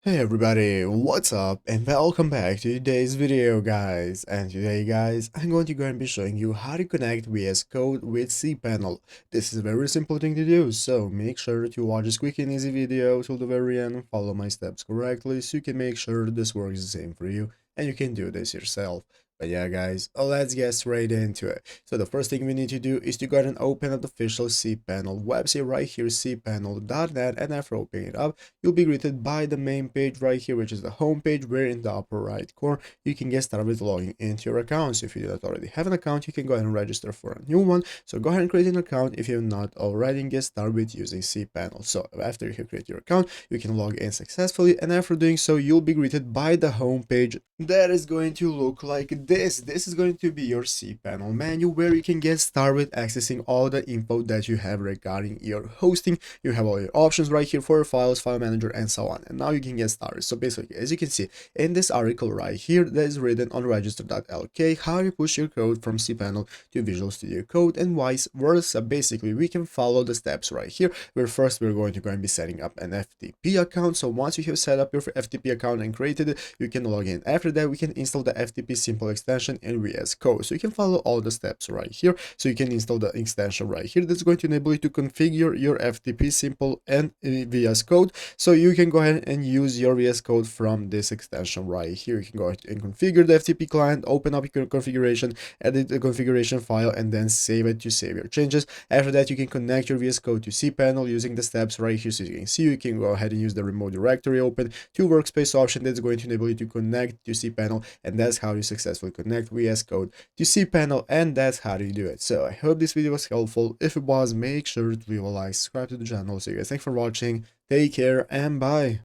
Hey everybody, what's up and welcome back to today's video guys. And today guys, I'm going to go and be showing you how to connect VS Code with cPanel. This is a very simple thing to do, so make sure to watch this quick and easy video till the very end and follow my steps correctly so you can make sure this works the same for you and you can do this yourself. But yeah guys, let's get straight into it. So the first thing we need to do is to go ahead and open up the official cPanel website right here, cPanel.net, and after opening it up, you'll be greeted by the main page right here, which is the home page, where in the upper right corner you can get started with logging into your account. So if you do not already have an account, you can go ahead and register for a new one. So go ahead and create an account if you're not already, and get started with using cPanel. So after you create your account, you can log in successfully, and after doing so, you'll be greeted by the home page that is going to look like this. This is going to be your cPanel menu, where you can get started with accessing all the info that you have regarding your hosting. You have all your options right here for your files, file manager, and so on. And now you can get started. So basically, as you can see in this article right here that is written on register.lk, how to push your code from cPanel to Visual Studio Code and vice versa. Basically, we can follow the steps right here, where first we're going to go and be setting up an FTP account. So once you have set up your FTP account and created it, you can log in. After that, we can install the FTP simple extension in VS Code. So you can follow all the steps right here. So you can install the extension right here that's going to enable you to configure your FTP simple and VS Code. So you can go ahead and use your VS Code from this extension right here. You can go ahead and configure the FTP client, open up your configuration, edit the configuration file, and then save it to save your changes. After that, you can connect your VS Code to cPanel using the steps right here. So you can see, you can go ahead and use the remote directory open to workspace option that's going to enable you to connect to cPanel, and that's how you successfully connect VS Code to cPanel, and that's how you do it. So I hope this video was helpful. If it was, make sure to leave a like, subscribe to the channel. So you guys, thanks for watching, take care, and bye.